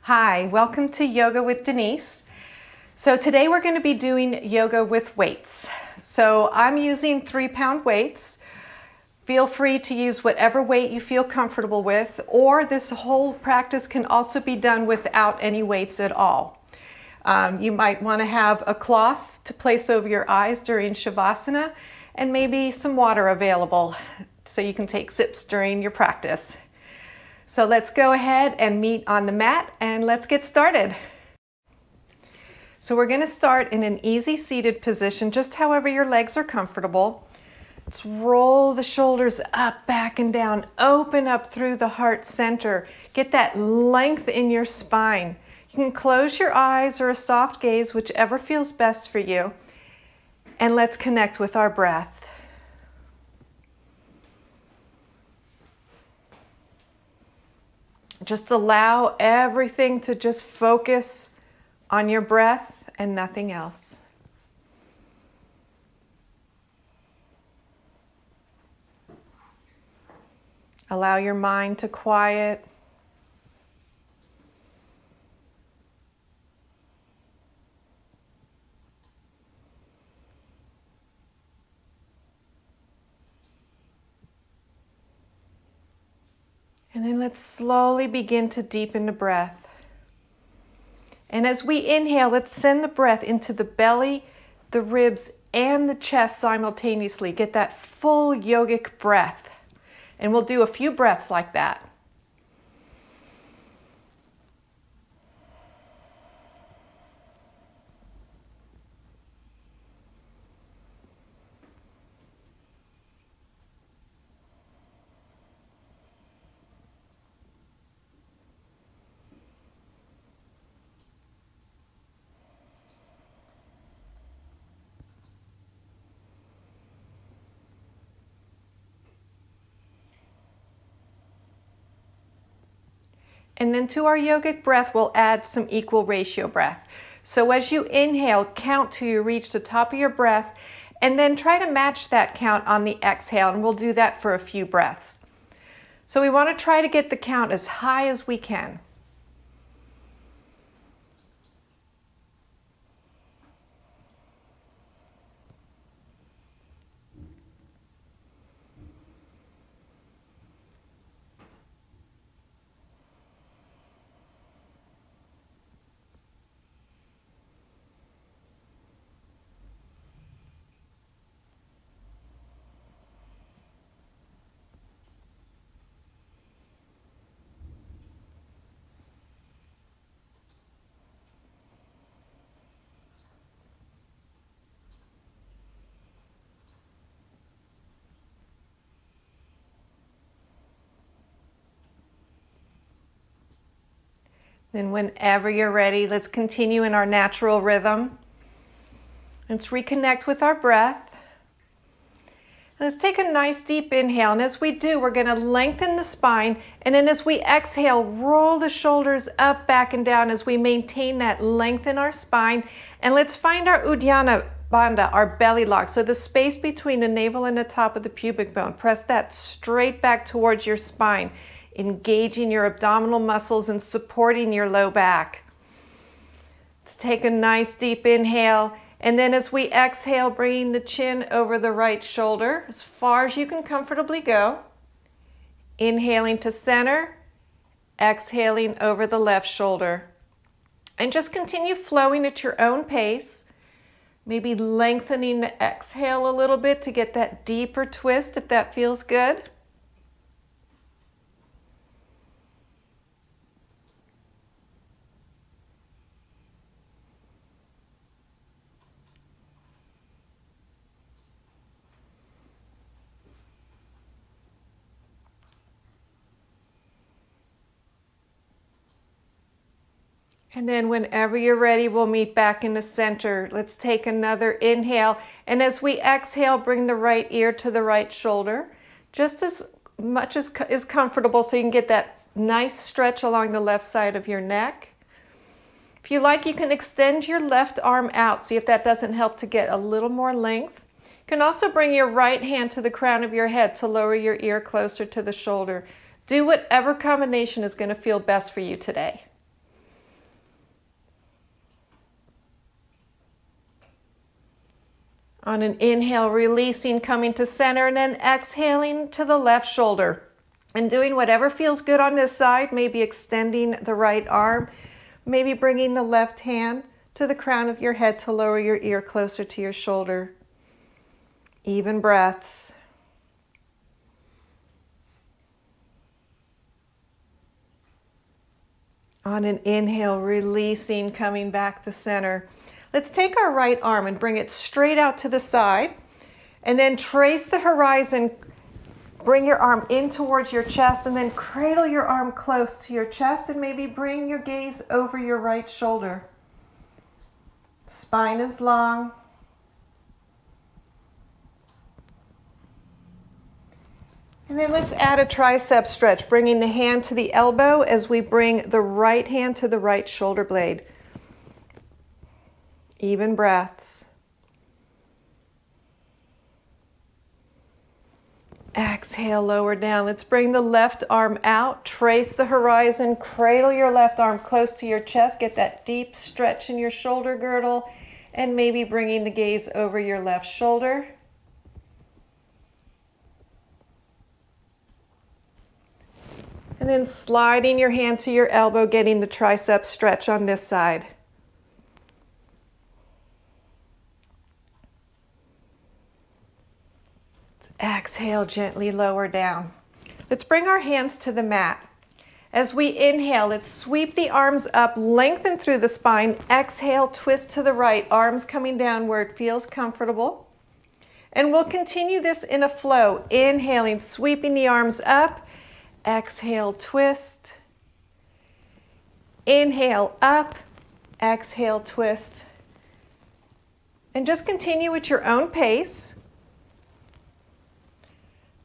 Hi, welcome to Yoga with Denise. So today we're going to be doing yoga with weights. So I'm using 3-pound weights. Feel free to use whatever weight you feel comfortable with, or this whole practice can also be done without any weights at all. You might want to have a cloth to place over your eyes during Shavasana and maybe some water available so you can take sips during your practice. So let's go ahead and meet on the mat and let's get started. So we're going to start in an easy seated position, just however your legs are comfortable. Let's roll the shoulders up, back and down, open up through the heart center. Get that length in your spine. You can close your eyes or a soft gaze, whichever feels best for you. And let's connect with our breath. Just allow everything to just focus on your breath and nothing else. Allow your mind to quiet. And then let's slowly begin to deepen the breath. And as we inhale, let's send the breath into the belly, the ribs, and the chest simultaneously. Get that full yogic breath. And we'll do a few breaths like that. And then to our yogic breath, we'll add some equal ratio breath. So as you inhale, count till you reach the top of your breath, and then try to match that count on the exhale, and we'll do that for a few breaths. So we want to try to get the count as high as we can. Then whenever you're ready, let's continue in our natural rhythm. Let's reconnect with our breath. Let's take a nice deep inhale, and as we do, we're going to lengthen the spine, and then as we exhale, roll the shoulders up, back, and down as we maintain that length in our spine. And let's find our Uddiyana Bandha, our belly lock, so the space between the navel and the top of the pubic bone. Press that straight back towards your spine, engaging your abdominal muscles and supporting your low back. Let's take a nice deep inhale, and then as we exhale, bringing the chin over the right shoulder as far as you can comfortably go. Inhaling to center, exhaling over the left shoulder. And just continue flowing at your own pace. Maybe lengthening the exhale a little bit to get that deeper twist if that feels good. And then whenever you're ready, we'll meet back in the center. Let's take another inhale. And as we exhale, bring the right ear to the right shoulder, just as much as is comfortable so you can get that nice stretch along the left side of your neck. If you like, you can extend your left arm out. See if that doesn't help to get a little more length. You can also bring your right hand to the crown of your head to lower your ear closer to the shoulder. Do whatever combination is going to feel best for you today. On an inhale, releasing, coming to center, and then exhaling to the left shoulder. And doing whatever feels good on this side, maybe extending the right arm, maybe bringing the left hand to the crown of your head to lower your ear closer to your shoulder. Even breaths. On an inhale, releasing, coming back to center. Let's take our right arm and bring it straight out to the side, and then trace the horizon. Bring your arm in towards your chest, and then cradle your arm close to your chest, and maybe bring your gaze over your right shoulder. Spine is long. And then let's add a tricep stretch, bringing the hand to the elbow as we bring the right hand to the right shoulder blade. Even breaths. Exhale, lower down. Let's bring the left arm out, trace the horizon, cradle your left arm close to your chest, get that deep stretch in your shoulder girdle, and maybe bringing the gaze over your left shoulder. And then sliding your hand to your elbow, getting the tricep stretch on this side. Let's exhale, gently lower down. Let's bring our hands to the mat. As we inhale, let's sweep the arms up, lengthen through the spine. Exhale, twist to the right, arms coming down where it feels comfortable. And we'll continue this in a flow. Inhaling, sweeping the arms up. Exhale, twist. Inhale, up. Exhale, twist. And just continue at your own pace.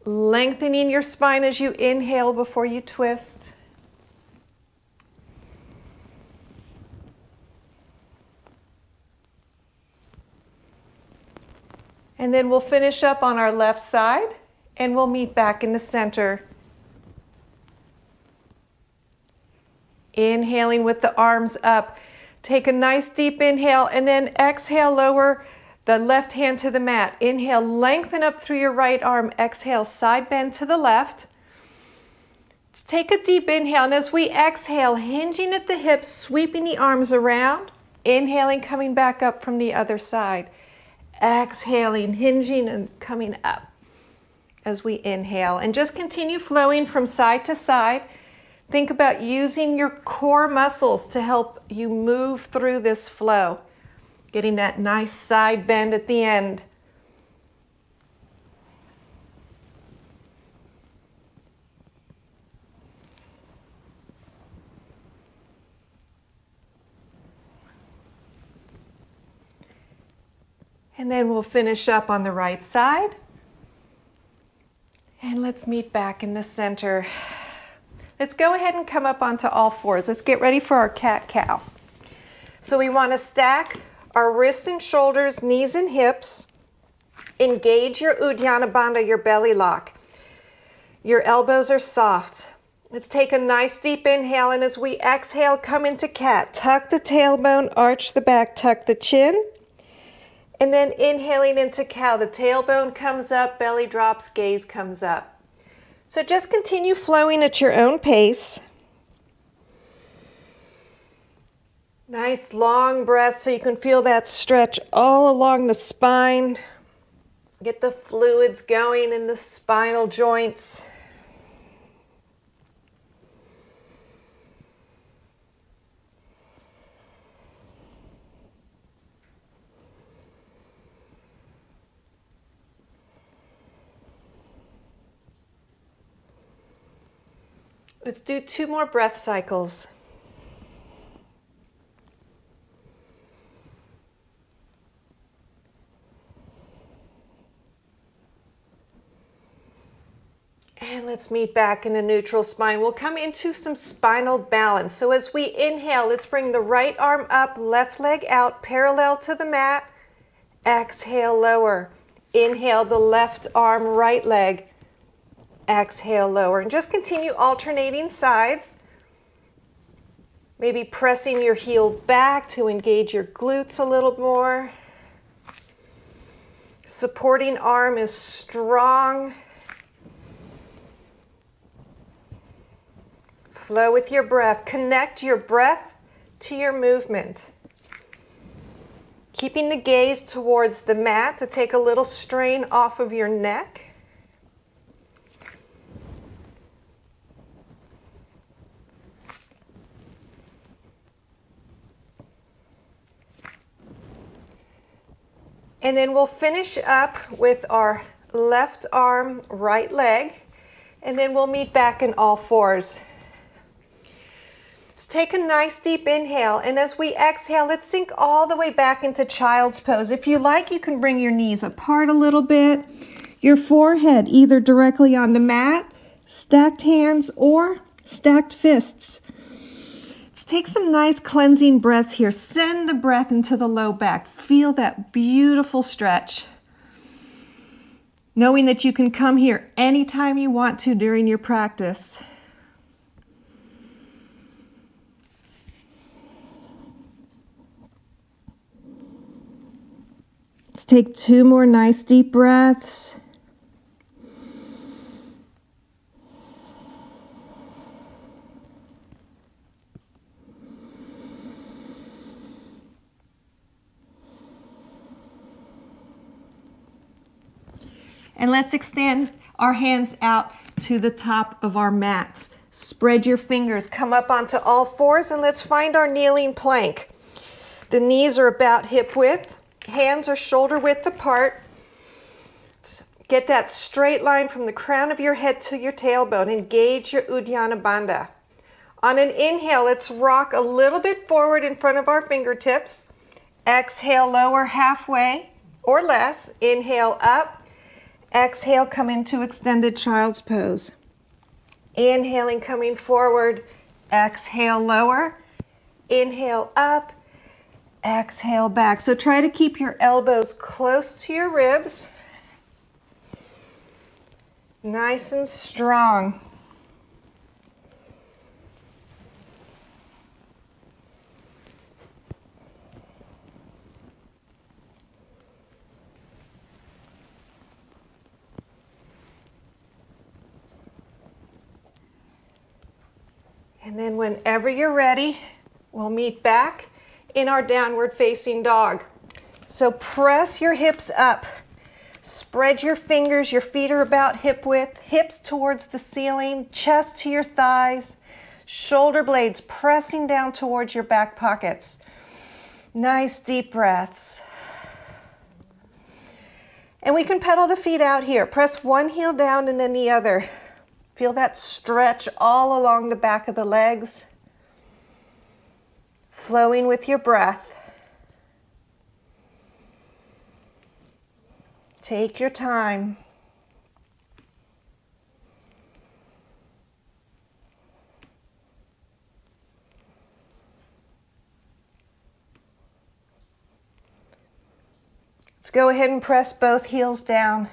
Lengthening your spine as you inhale before you twist. And then we'll finish up on our left side, and we'll meet back in the center. Inhaling with the arms up. Take a nice deep inhale, and then exhale, lower the left hand to the mat. Inhale, lengthen up through your right arm. Exhale, side bend to the left. Let's take a deep inhale, and as we exhale, hinging at the hips, sweeping the arms around. Inhaling, coming back up from the other side. Exhaling, hinging, and coming up as we inhale. And just continue flowing from side to side. Think about using your core muscles to help you move through this flow. Getting that nice side bend at the end. And then we'll finish up on the right side. And let's meet back in the center. Let's go ahead and come up onto all fours. Let's get ready for our cat-cow. So we want to stack our wrists and shoulders, knees and hips. Engage your Uddiyana Bandha, your belly lock. Your elbows are soft. Let's take a nice deep inhale, and as we exhale, come into cat. Tuck the tailbone, arch the back, tuck the chin. And then inhaling into cow, the tailbone comes up, belly drops, gaze comes up. So just continue flowing at your own pace. Nice long breath so you can feel that stretch all along the spine. Get the fluids going in the spinal joints. Let's do 2 more breath cycles. And let's meet back in a neutral spine. We'll come into some spinal balance. So as we inhale, let's bring the right arm up, left leg out, parallel to the mat. Exhale, lower. Inhale, the left arm, right leg. Exhale, lower. And just continue alternating sides. Maybe pressing your heel back to engage your glutes a little more. Supporting arm is strong. Flow with your breath. Connect your breath to your movement. Keeping the gaze towards the mat to take a little strain off of your neck. And then we'll finish up with our left arm, right leg, and then we'll meet back in all fours. Let's take a nice deep inhale, and as we exhale, let's sink all the way back into child's pose. If you like, you can bring your knees apart a little bit, your forehead either directly on the mat, stacked hands, or stacked fists. Let's take some nice cleansing breaths here. Send the breath into the low back. Feel that beautiful stretch. Knowing that you can come here anytime you want to during your practice. Let's take 2 more nice deep breaths. And let's extend our hands out to the top of our mats. Spread your fingers, come up onto all fours, and let's find our kneeling plank. The knees are about hip width, hands are shoulder width apart. Get that straight line from the crown of your head to your tailbone. Engage your Uddiyana Bandha. On an inhale, let's rock a little bit forward in front of our fingertips. Exhale, lower halfway or less. Inhale up. Exhale, come into extended child's pose. Inhaling, coming forward. Exhale, lower. Inhale, up. Exhale, back. So try to keep your elbows close to your ribs. Nice and strong. And then whenever you're ready, we'll meet back in our downward facing dog. So press your hips up. Spread your fingers, your feet are about hip width, hips towards the ceiling, chest to your thighs, shoulder blades pressing down towards your back pockets. Nice deep breaths. And we can pedal the feet out here. Press one heel down and then the other. Feel that stretch all along the back of the legs. Flowing with your breath. Take your time. Let's go ahead and press both heels down.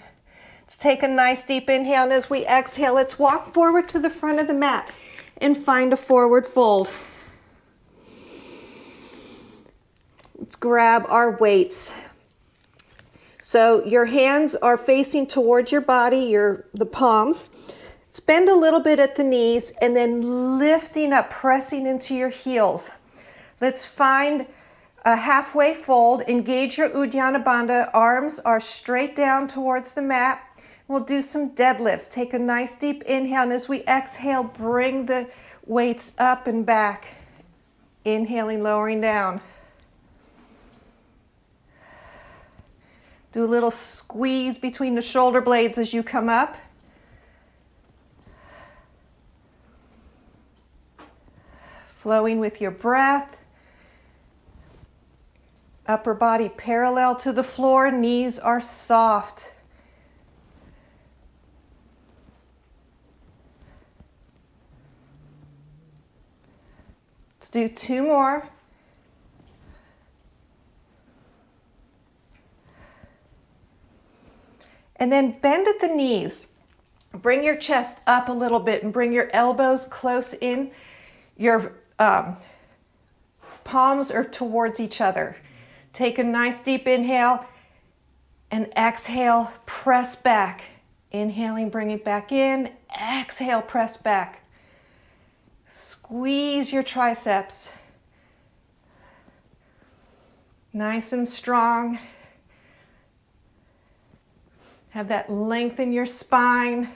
Let's take a nice deep inhale, and as we exhale, let's walk forward to the front of the mat and find a forward fold. Let's grab our weights. So your hands are facing towards your body, the palms. Let's bend a little bit at the knees and then lifting up, pressing into your heels. Let's find a halfway fold. Engage your Uddiyana Bandha. Arms are straight down towards the mat. We'll do some deadlifts. Take a nice deep inhale, and as we exhale, bring the weights up and back. Inhaling, lowering down. Do a little squeeze between the shoulder blades as you come up. Flowing with your breath. Upper body parallel to the floor, knees are soft. Let's do 2 more. And then bend at the knees. Bring your chest up a little bit and bring your elbows close in. Your palms are towards each other. Take a nice deep inhale. And exhale, press back. Inhaling, bring it back in. Exhale, press back. Squeeze your triceps. Nice and strong. Have that length in your spine.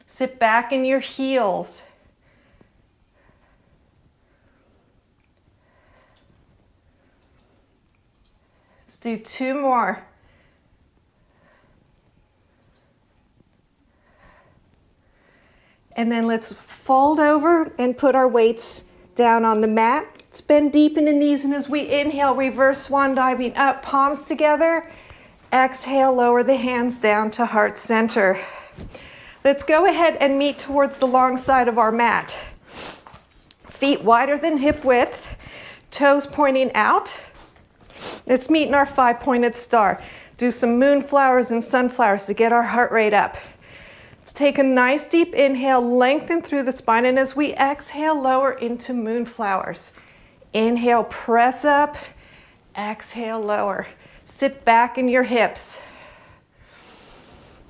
Sit back in your heels. Let's do 2 more. And then let's fold over and put our weights down on the mat. Let's bend deep in the knees, and as we inhale, reverse swan diving up, palms together. Exhale, lower the hands down to heart center. Let's go ahead and meet towards the long side of our mat. Feet wider than hip width, toes pointing out. Let's meet in our 5-pointed star. Do some moonflowers and sunflowers to get our heart rate up. Let's take a nice deep inhale, lengthen through the spine, and as we exhale, lower into moonflowers. Inhale, press up. Exhale, lower. Sit back in your hips.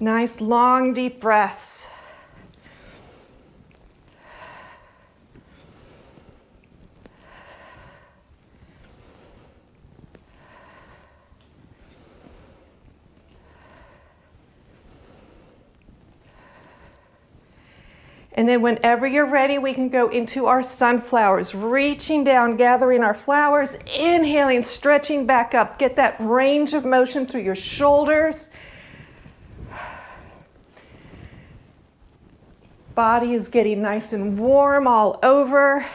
Nice long deep breaths. And then whenever you're ready, we can go into our sunflowers, reaching down, gathering our flowers, inhaling, stretching back up. Get that range of motion through your shoulders. Body is getting nice and warm all over.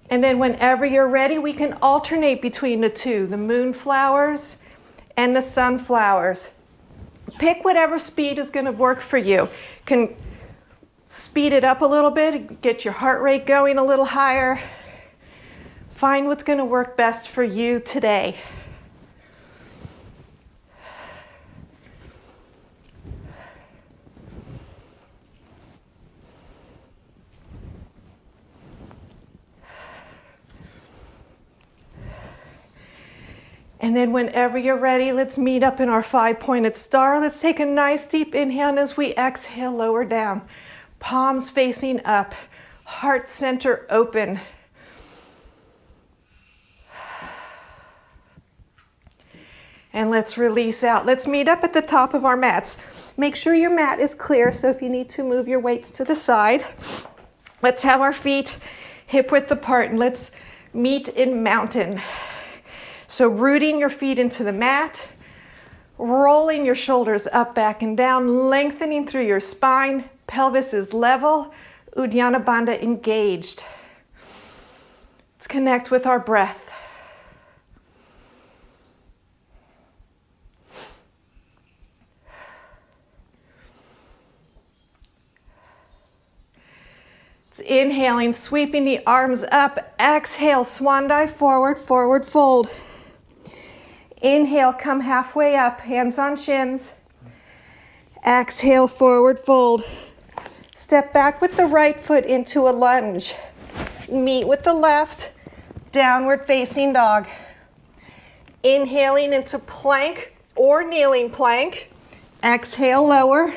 And then whenever you're ready, we can alternate between the two, the moonflowers and the sunflowers. Pick whatever speed is going to work for you. You can speed it up a little bit, get your heart rate going a little higher. Find what's going to work best for you today. And then whenever you're ready, let's meet up in our 5-pointed star. Let's take a nice deep inhale, and as we exhale, lower down. Palms facing up, heart center open. And let's release out. Let's meet up at the top of our mats. Make sure your mat is clear, so if you need to move your weights to the side. Let's have our feet hip width apart, and let's meet in mountain. So rooting your feet into the mat, rolling your shoulders up, back, and down, lengthening through your spine. Pelvis is level, Uddiyana Bandha engaged. Let's connect with our breath. It's inhaling, sweeping the arms up. Exhale, swan dive forward, forward fold. Inhale, come halfway up, hands on shins. Exhale, forward fold. Step back with the right foot into a lunge. Meet with the left, downward facing dog. Inhaling into plank or kneeling plank. Exhale, lower.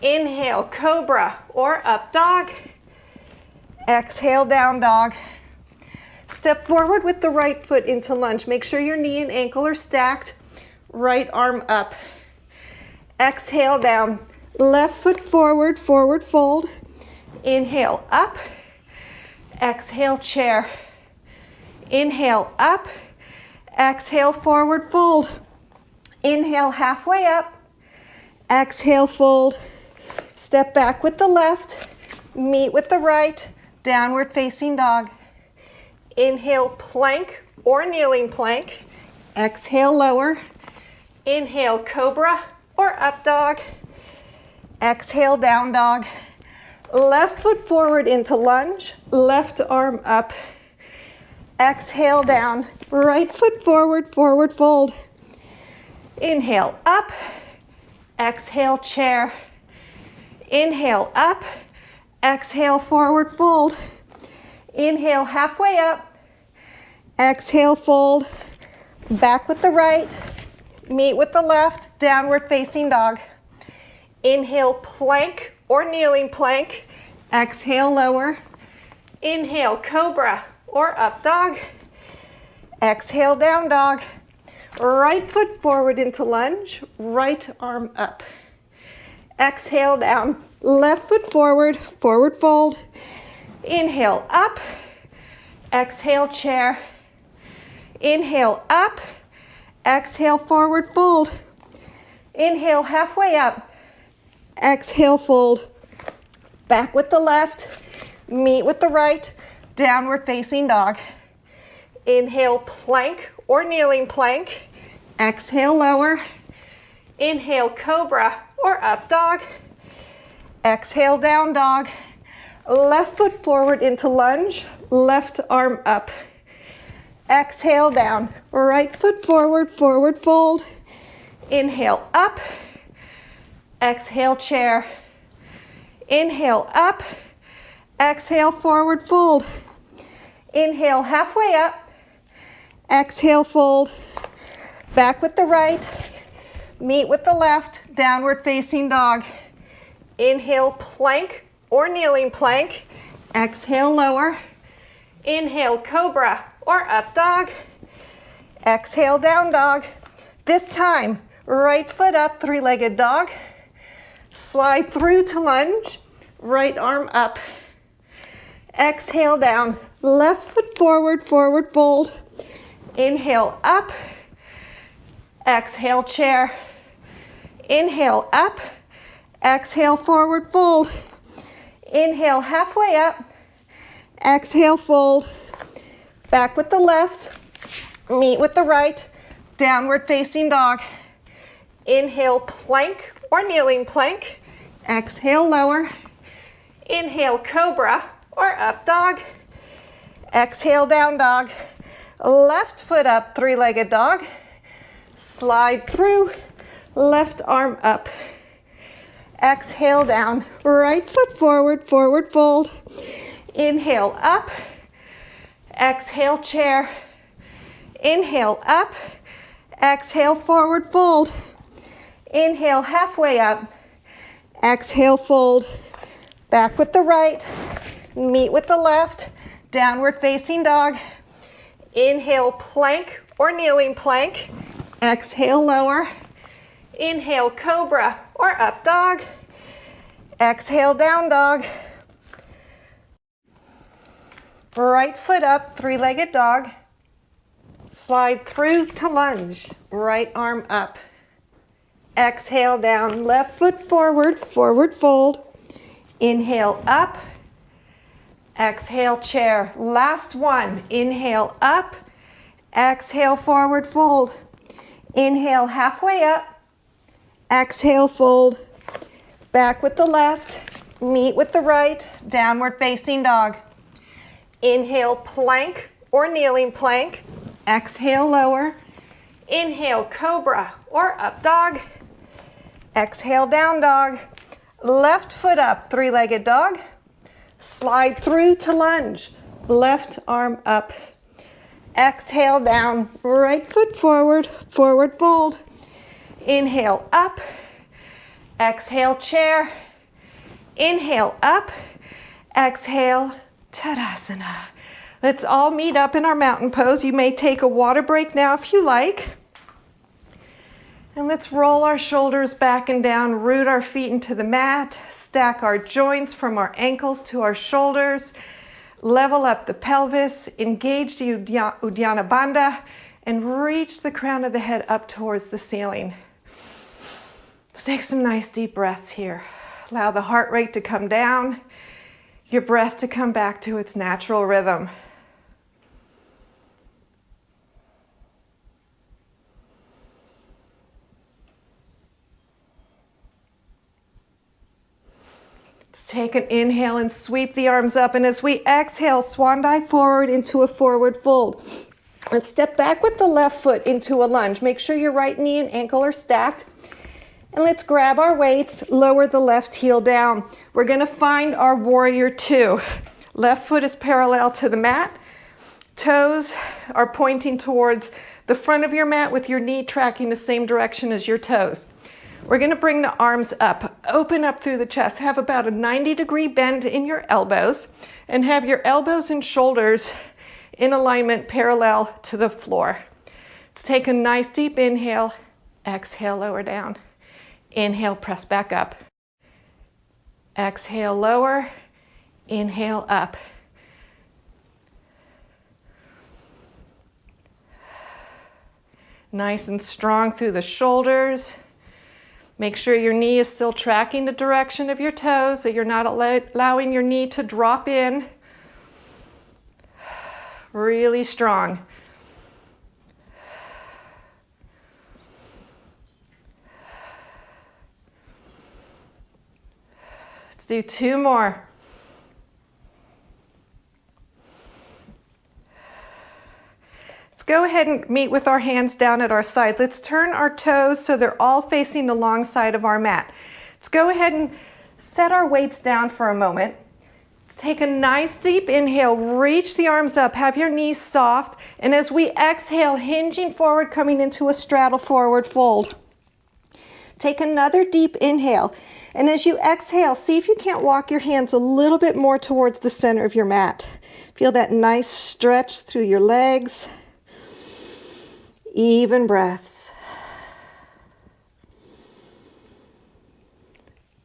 Inhale, cobra or up dog. Exhale, down dog. Step forward with the right foot into lunge. Make sure your knee and ankle are stacked. Right arm up. Exhale, down. Left foot forward, forward fold. Inhale, up. Exhale, chair. Inhale, up. Exhale, forward fold. Inhale, halfway up. Exhale, fold. Step back with the left. Meet with the right. Downward facing dog. Inhale, plank or kneeling plank. Exhale, lower. Inhale, cobra or up dog. Exhale, down dog. Left foot forward into lunge. Left arm up. Exhale, down. Right foot forward, forward fold. Inhale, up. Exhale, chair. Inhale, up. Exhale, forward fold. Inhale, halfway up. Exhale, fold. Back with the right. Meet with the left. Downward facing dog. Inhale, plank or kneeling plank. Exhale, lower. Inhale, cobra or up dog. Exhale, down dog. Right foot forward into lunge. Right arm up. Exhale, down. Left foot forward, forward fold. Inhale, up. Exhale, chair. Inhale, up. Exhale, forward fold. Inhale, halfway up. Exhale, fold. Back with the left. Meet with the right. Downward facing dog. Inhale, plank or kneeling plank. Exhale, lower. Inhale, cobra or up dog. Exhale, down dog. Left foot forward into lunge. Left arm up. Exhale, down. Right foot forward, forward fold. Inhale, up. Exhale, chair. Inhale, up. Exhale, forward fold. Inhale, halfway up. Exhale, fold. Back with the right. Meet with the left. Downward facing dog. Inhale, plank or kneeling plank. Exhale, lower. Inhale, cobra or up dog. Exhale, down dog. This time, right foot up, three-legged dog. Slide through to lunge. Right arm up. Exhale, down. Left foot forward, forward fold. Inhale, up. Exhale, chair. Inhale, up. Exhale, forward fold. Inhale, halfway up. Exhale, fold. Back with the left. Meet with the right. Downward facing dog. Inhale, plank or kneeling plank. Exhale, lower. Inhale, cobra or up dog. Exhale, down dog. Left foot up, three-legged dog. Slide through. Left arm up. Exhale, down. Right foot forward, forward fold. Inhale, up. Exhale, chair. Inhale, up. Exhale, forward fold. Inhale, halfway up. Exhale, fold. Back with the right. Meet with the left. Downward facing dog. Inhale, plank or kneeling plank. Exhale, lower. Inhale, cobra or up dog. Exhale, down dog. Right foot up, three-legged dog. Slide through to lunge. Right arm up. Exhale, down. Left foot forward, forward fold. Inhale, up. Exhale, chair. Last one. Inhale, up. Exhale, forward fold. Inhale, halfway up. Exhale, fold. Back with the left. Meet with the right. Downward facing dog. Inhale, plank or kneeling plank. Exhale, lower. Inhale, cobra or up dog. Exhale, down dog. Left foot up, three-legged dog. Slide through to lunge. Left arm up. Exhale, down. Right foot forward, forward fold. Inhale, up. Exhale, chair. Inhale, up. Exhale, Tadasana. Let's all meet up in our mountain pose. You may take a water break now if you like. And let's roll our shoulders back and down, root our feet into the mat, stack our joints from our ankles to our shoulders, level up the pelvis, engage the Uddiyana Bandha, and reach the crown of the head up towards the ceiling. Let's take some nice deep breaths here. Allow the heart rate to come down, your breath to come back to its natural rhythm. Let's take an inhale and sweep the arms up, and as we exhale, swan dive forward into a forward fold. Let's step back with the left foot into a lunge. Make sure your right knee and ankle are stacked. And let's grab our weights, lower the left heel down. We're gonna find our warrior two. Left foot is parallel to the mat. Toes are pointing towards the front of your mat with your knee tracking the same direction as your toes. We're gonna bring the arms up, open up through the chest, have about a 90-degree bend in your elbows, and have your elbows and shoulders in alignment parallel to the floor. Let's take a nice deep inhale, exhale, lower down. Inhale, press back up. Exhale, lower, inhale, up. Nice and strong through the shoulders. Make sure your knee is still tracking the direction of your toes, so you're not allowing your knee to drop in. Really strong. Let's do two more. Let's go ahead and meet with our hands down at our sides. Let's turn our toes so they're all facing the long side of our mat. Let's go ahead and set our weights down for a moment. Let's take a nice deep inhale, reach the arms up, have your knees soft, and as we exhale, hinging forward, coming into a straddle forward fold. Take another deep inhale, and as you exhale, see if you can't walk your hands a little bit more towards the center of your mat. Feel that nice stretch through your legs. Even breaths.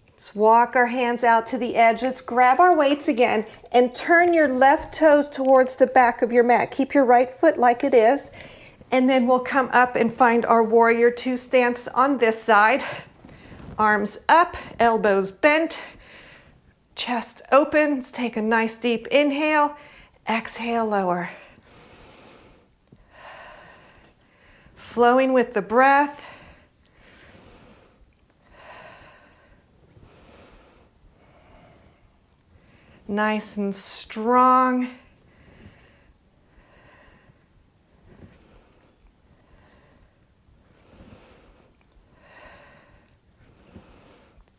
Let's walk our hands out to the edge. Let's grab our weights again and turn your left toes towards the back of your mat. Keep your right foot like it is. And then we'll come up and find our warrior two stance on this side. Arms up, elbows bent, chest open. Let's take a nice deep inhale. Exhale, lower. Flowing with the breath. Nice and strong.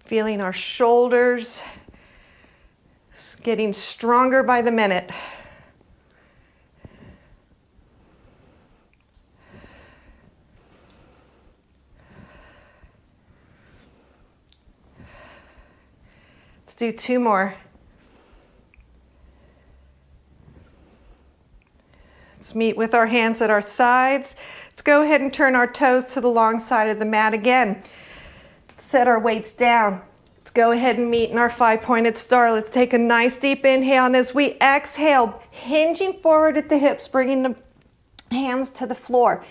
Feeling our shoulders getting stronger by the minute. Let's do two more. Let's meet with our hands at our sides. Let's go ahead and turn our toes to the long side of the mat again. Set our weights down. Let's go ahead and meet in our five-pointed star. Let's take a nice deep inhale, and as we exhale, hinging forward at the hips, bringing the hands to the floor.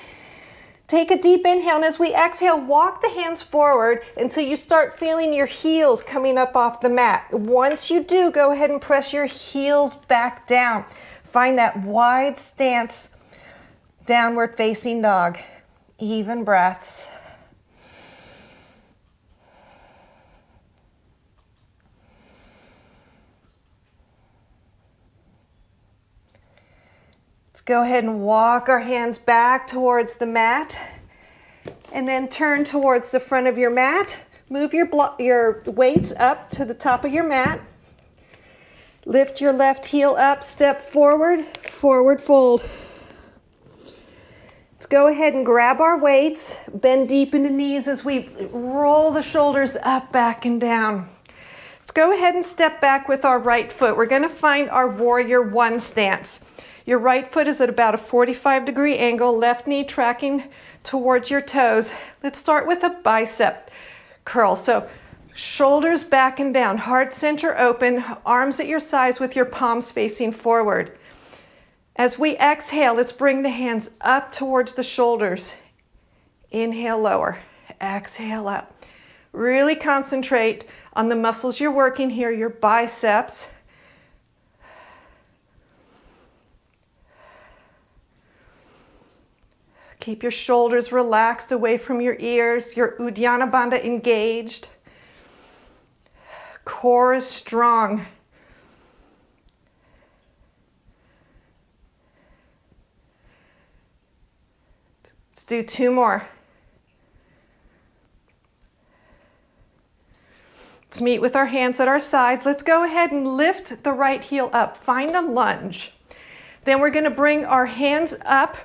Take a deep inhale, and as we exhale, walk the hands forward until you start feeling your heels coming up off the mat. Once you do, go ahead and press your heels back down. Find that wide stance, downward facing dog. Even breaths. Let's go ahead and walk our hands back towards the mat and then turn towards the front of your mat. Move your weights up to the top of your mat. Lift your left heel up, step forward, forward fold. Let's go ahead and grab our weights, bend deep in the knees as we roll the shoulders up, back, and down. Let's go ahead and step back with our right foot. We're going to find our warrior one stance. Your right foot is at about a 45-degree angle, left knee tracking towards your toes. Let's start with a bicep curl. So shoulders back and down, heart center open, arms at your sides with your palms facing forward. As we exhale, let's bring the hands up towards the shoulders. Inhale, lower. Exhale, up. Really concentrate on the muscles you're working here, your biceps. Keep your shoulders relaxed away from your ears, your Uddiyana Bandha engaged. Core is strong. Let's do two more. Let's meet with our hands at our sides. Let's go ahead and lift the right heel up. Find a lunge. Then we're going to bring our hands up,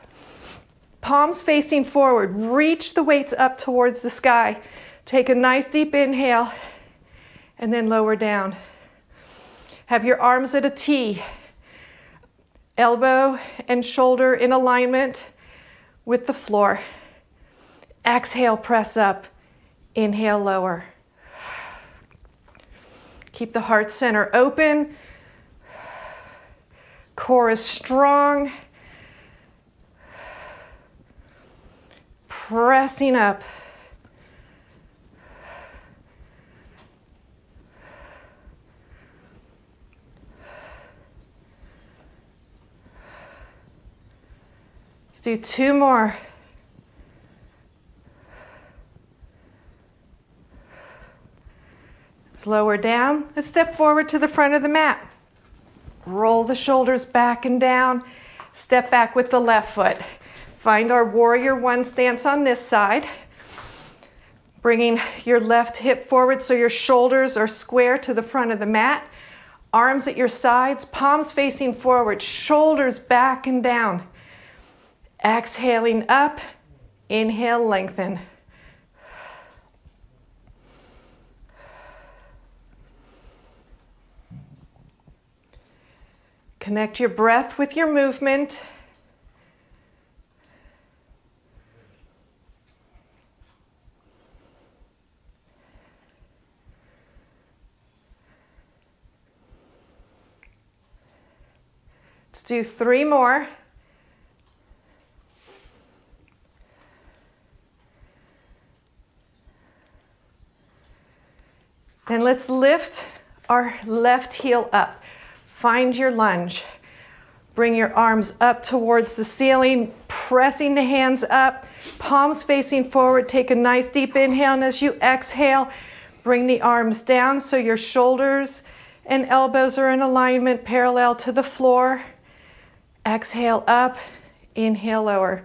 palms facing forward. Reach the weights up towards the sky. Take a nice deep inhale and then lower down. Have your arms at a T. Elbow and shoulder in alignment with the floor. Exhale, press up. Inhale, lower. Keep the heart center open. Core is strong. Pressing up. Let's do 2 more. Let's lower down. Let's step forward to the front of the mat. Roll the shoulders back and down. Step back with the left foot. Find our warrior 1 stance on this side. Bringing your left hip forward so your shoulders are square to the front of the mat. Arms at your sides, palms facing forward, shoulders back and down. Exhaling up, inhale, lengthen. Connect your breath with your movement. Let's do 3 more. Then let's lift our left heel up. Find your lunge. Bring your arms up towards the ceiling, pressing the hands up, palms facing forward. Take a nice deep inhale, and as you exhale, bring the arms down so your shoulders and elbows are in alignment, parallel to the floor. Exhale up, inhale lower.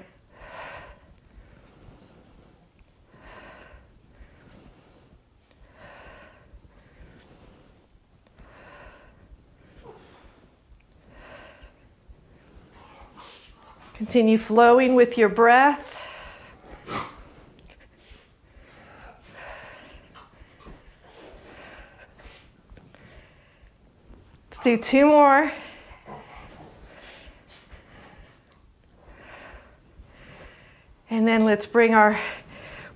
Continue flowing with your breath. Let's do 2 more. And then let's bring our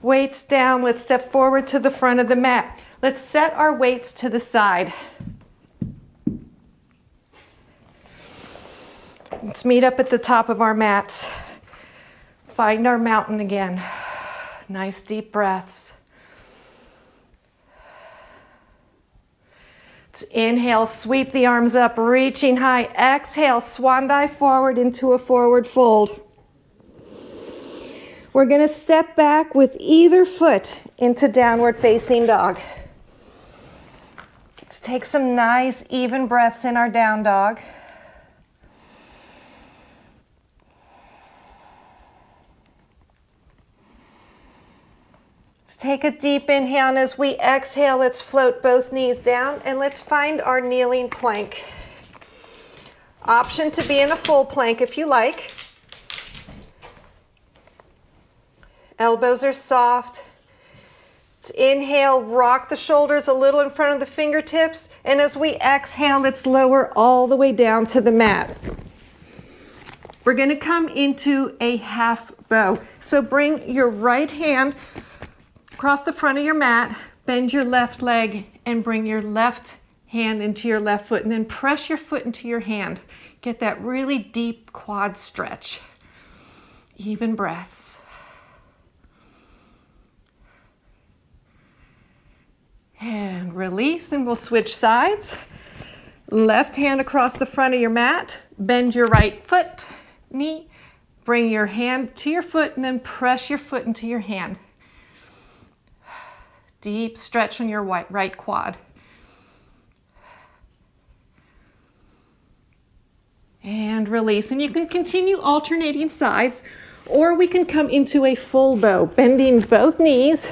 weights down. Let's step forward to the front of the mat. Let's set our weights to the side. Let's meet up at the top of our mats. Find our mountain again. Nice deep breaths. Let's inhale, sweep the arms up, reaching high. Exhale, swan dive forward into a forward fold. We're going to step back with either foot into downward facing dog. Let's take some nice even breaths in our down dog. Take a deep inhale, and as we exhale, let's float both knees down and let's find our kneeling plank. Option to be in a full plank if you like. Elbows are soft. Let's inhale, rock the shoulders a little in front of the fingertips, and as we exhale, let's lower all the way down to the mat. We're going to come into a half bow. So bring your right hand across the front of your mat, bend your left leg, and bring your left hand into your left foot, and then press your foot into your hand. Get that really deep quad stretch. Even breaths. And release, and we'll switch sides. Left hand across the front of your mat, bend your right foot, knee, bring your hand to your foot, and then press your foot into your hand. Deep stretch on your right quad. And release. And you can continue alternating sides, or we can come into a full bow, bending both knees.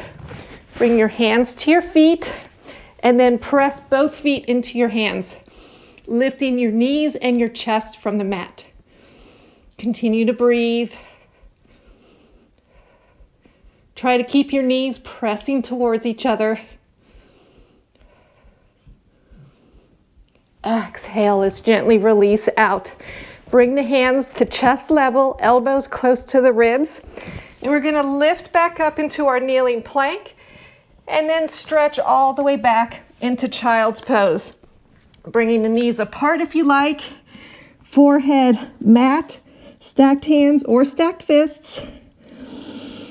Bring your hands to your feet. And then press both feet into your hands, lifting your knees and your chest from the mat. Continue to breathe. Try to keep your knees pressing towards each other. Exhale as gently release out. Bring the hands to chest level, elbows close to the ribs. And we're going to lift back up into our kneeling plank and then stretch all the way back into child's pose. Bringing the knees apart if you like. Forehead mat, stacked hands or stacked fists.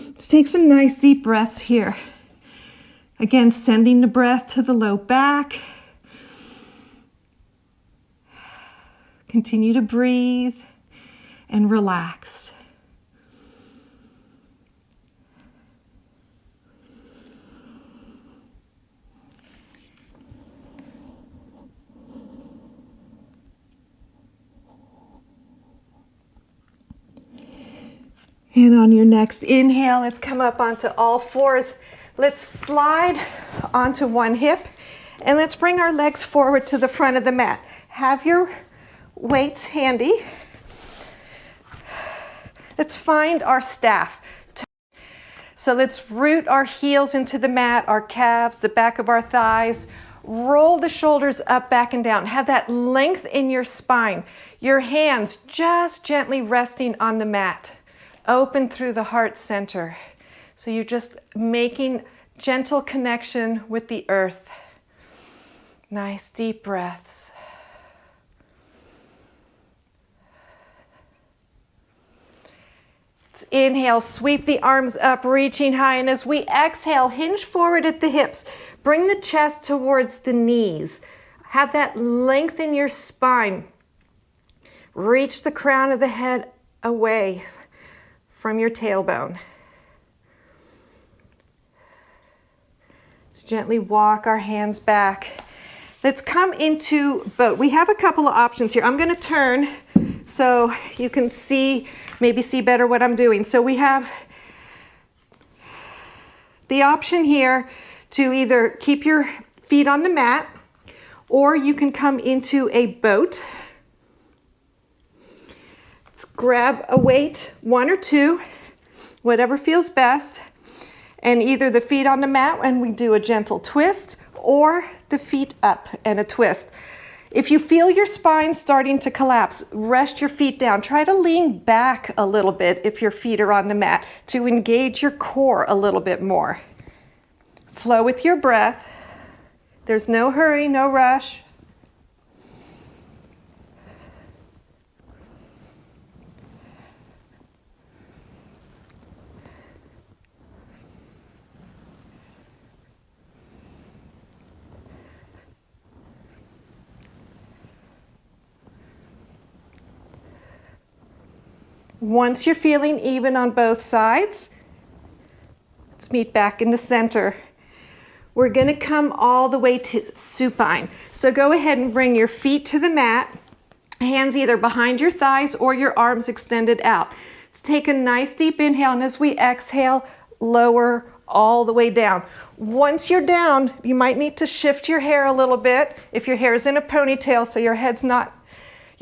Let's take some nice deep breaths here. Again, sending the breath to the low back. Continue to breathe and relax. And on your next inhale, let's come up onto all fours. Let's slide onto one hip and let's bring our legs forward to the front of the mat. Have your weights handy. Let's find our staff. So let's root our heels into the mat, our calves, the back of our thighs. Roll the shoulders up, back, and down. Have that length in your spine. Your hands just gently resting on the mat. Open through the heart center. So you're just making gentle connection with the earth. Nice deep breaths. Let's inhale, sweep the arms up, reaching high. And as we exhale, hinge forward at the hips. Bring the chest towards the knees. Have that length in your spine. Reach the crown of the head away from your tailbone. Let's gently walk our hands back. Let's come into boat. We have a couple of options here. I'm going to turn so you can maybe see better what I'm doing. So we have the option here to either keep your feet on the mat, or you can come into a boat. Let's grab a weight, one or two, whatever feels best, and either the feet on the mat and we do a gentle twist, or the feet up and a twist. If you feel your spine starting to collapse, rest your feet down. Try to lean back a little bit if your feet are on the mat to engage your core a little bit more. Flow with your breath. There's no hurry, no rush. Once you're feeling even on both sides, let's meet back in the center. We're going to come all the way to supine. So go ahead and bring your feet to the mat, hands either behind your thighs or your arms extended out. Let's take a nice deep inhale, and as we exhale, lower all the way down. Once you're down, you might need to shift your hair a little bit if your hair is in a ponytail so your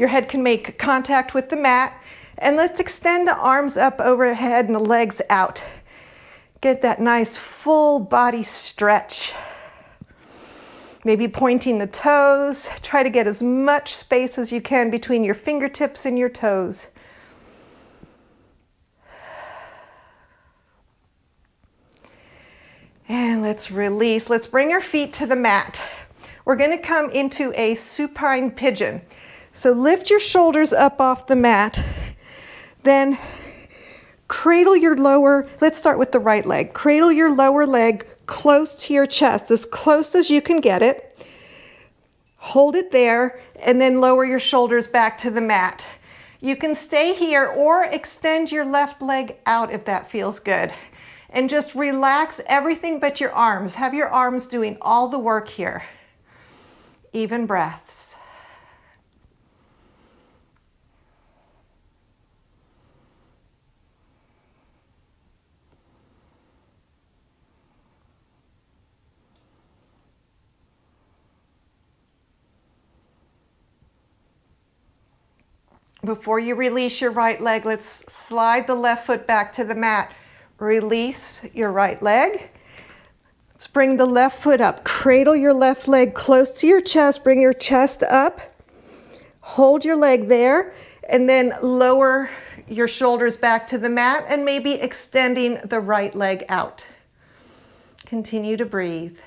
head can make contact with the mat. And let's extend the arms up overhead and the legs out. Get that nice full body stretch. Maybe pointing the toes. Try to get as much space as you can between your fingertips and your toes. And let's release. Let's bring our feet to the mat. We're going to come into a supine pigeon. So lift your shoulders up off the mat. Then cradle your let's start with the right leg. Cradle your lower leg close to your chest, as close as you can get it. Hold it there, and then lower your shoulders back to the mat. You can stay here or extend your left leg out if that feels good. And just relax everything but your arms. Have your arms doing all the work here. Even breaths. Before you release your right leg, let's slide the left foot back to the mat. Release your right leg. Let's bring the left foot up. Cradle your left leg close to your chest. Bring your chest up. Hold your leg there, and then lower your shoulders back to the mat and maybe extending the right leg out. Continue to breathe.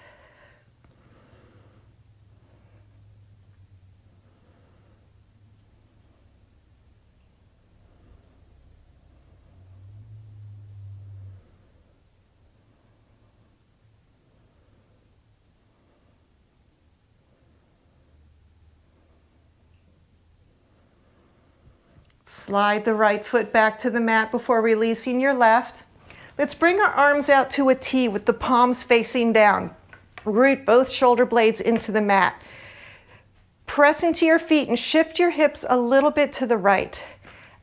Slide the right foot back to the mat before releasing your left. Let's bring our arms out to a T with the palms facing down. Root both shoulder blades into the mat. Press into your feet and shift your hips a little bit to the right.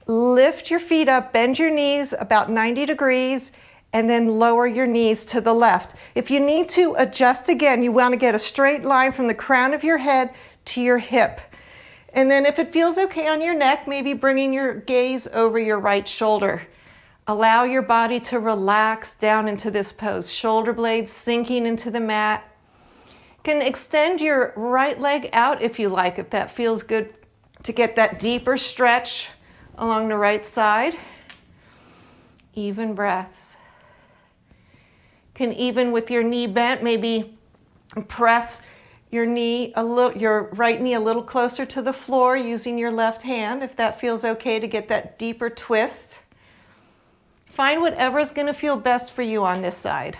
Lift your feet up, bend your knees about 90 degrees, and then lower your knees to the left. If you need to adjust again, you want to get a straight line from the crown of your head to your hip. And then if it feels okay on your neck, maybe bringing your gaze over your right shoulder. Allow your body to relax down into this pose. Shoulder blades sinking into the mat. You can extend your right leg out if you like, if that feels good, to get that deeper stretch along the right side. Even breaths. Can even with your knee bent, maybe press your right knee a little closer to the floor using your left hand, if that feels okay, to get that deeper twist. Find whatever is going to feel best for you on this side.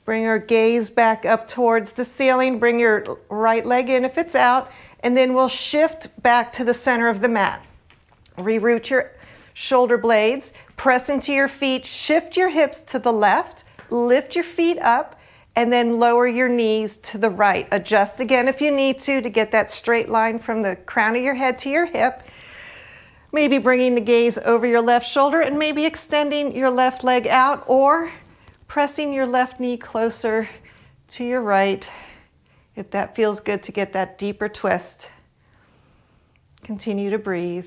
Bring your gaze back up towards the ceiling. Bring your right leg in if it's out, and then we'll shift back to the center of the mat. Reroute your shoulder blades, press into your feet, shift your hips to the left, lift your feet up, and then lower your knees to the right. Adjust again if you need to get that straight line from the crown of your head to your hip. Maybe bringing the gaze over your left shoulder and maybe extending your left leg out, or pressing your left knee closer to your right, if that feels good, to get that deeper twist. Continue to breathe.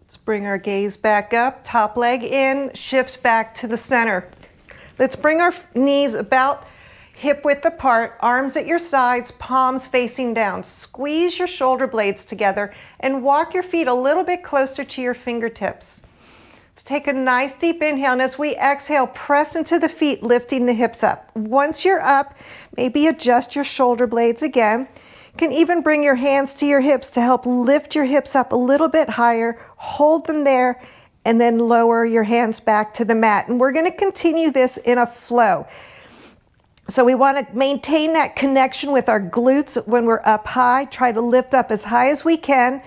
Let's bring our gaze back up, top leg in, shift back to the center. Let's bring our knees about hip width apart, arms at your sides, palms facing down. Squeeze your shoulder blades together and walk your feet a little bit closer to your fingertips. Let's take a nice deep inhale, and as we exhale, press into the feet, lifting the hips up. Once you're up, maybe adjust your shoulder blades again. You can even bring your hands to your hips to help lift your hips up a little bit higher. Hold them there, and then lower your hands back to the mat. And we're going to continue this in a flow. So we want to maintain that connection with our glutes when we're up high. Try to lift up as high as we can.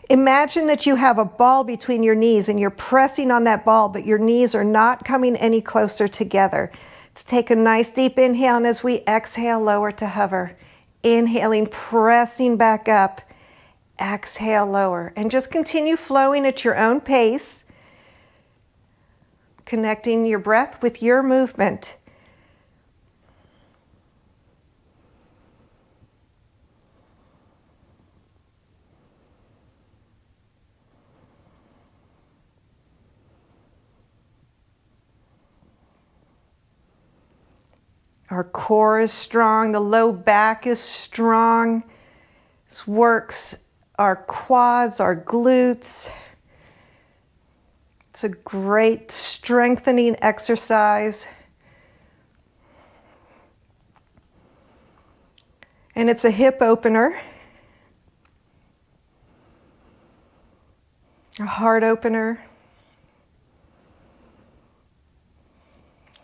Imagine that you have a ball between your knees and you're pressing on that ball, but your knees are not coming any closer together. Let's take a nice deep inhale, and as we exhale, lower to hover. Inhaling, pressing back up. Exhale, lower. And just continue flowing at your own pace, connecting your breath with your movement. Our core is strong, the low back is strong. This works our quads, our glutes. It's a great strengthening exercise. And it's a hip opener, a heart opener.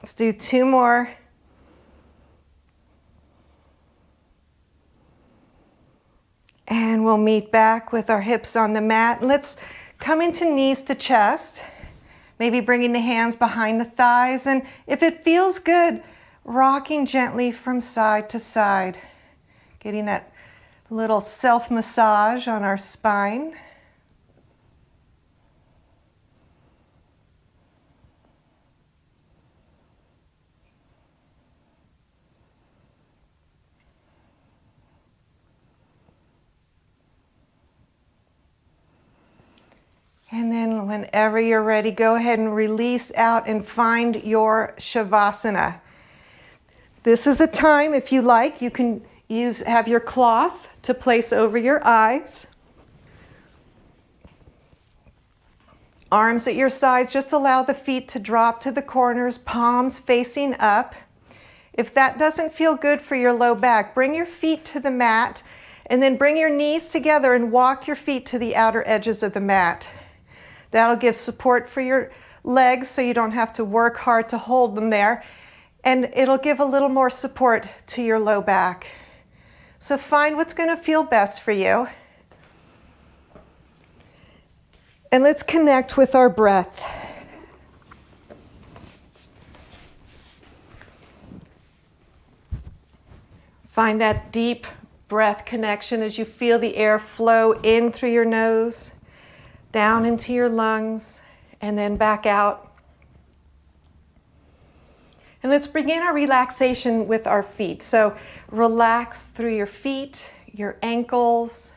Let's do 2 more. And we'll meet back with our hips on the mat. And let's come into knees to chest, maybe bringing the hands behind the thighs. And if it feels good, rocking gently from side to side, getting that little self-massage on our spine. And then whenever you're ready, go ahead and release out and find your Shavasana. This is a time, if you like, you can have your cloth to place over your eyes. Arms at your sides, just allow the feet to drop to the corners, palms facing up. If that doesn't feel good for your low back, bring your feet to the mat and then bring your knees together and walk your feet to the outer edges of the mat. That'll give support for your legs so you don't have to work hard to hold them there. And it'll give a little more support to your low back. So find what's going to feel best for you. And let's connect with our breath. Find that deep breath connection as you feel the air flow in through your nose, down into your lungs, and then back out. And let's begin our relaxation with our feet. So relax through your feet, your ankles,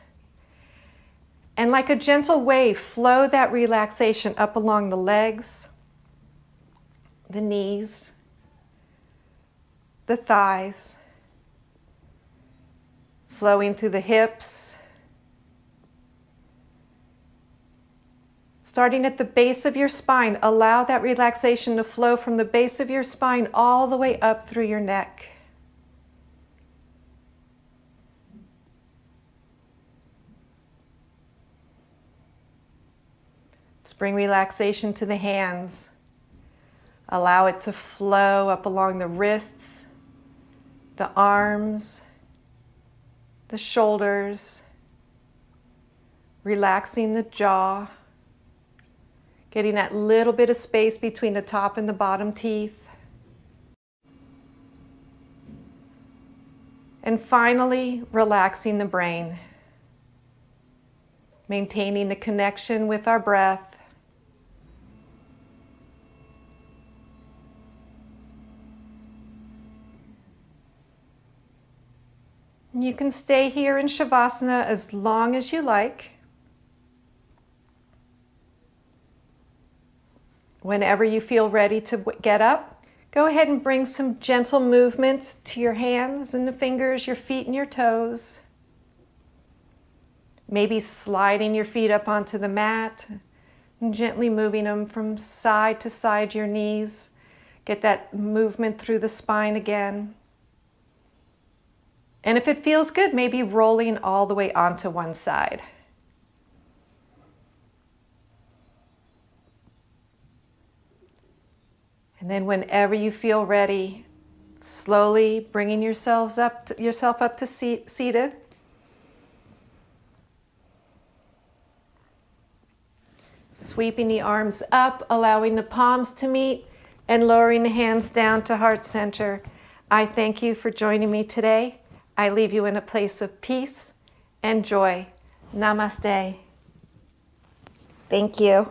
and like a gentle wave, flow that relaxation up along the legs, the knees, the thighs, flowing through the hips, starting at the base of your spine. Allow that relaxation to flow from the base of your spine all the way up through your neck. Let's bring relaxation to the hands. Allow it to flow up along the wrists, the arms, the shoulders, relaxing the jaw, getting that little bit of space between the top and the bottom teeth. And finally, relaxing the brain, maintaining the connection with our breath. You can stay here in Shavasana as long as you like. Whenever you feel ready to get up, go ahead and bring some gentle movement to your hands and the fingers, your feet and your toes. Maybe sliding your feet up onto the mat and gently moving them from side to side, your knees. Get that movement through the spine again. And if it feels good, maybe rolling all the way onto one side. And then whenever you feel ready, slowly bringing yourself up to seated. Sweeping the arms up, allowing the palms to meet, and lowering the hands down to heart center. I thank you for joining me today. I leave you in a place of peace and joy. Namaste. Thank you.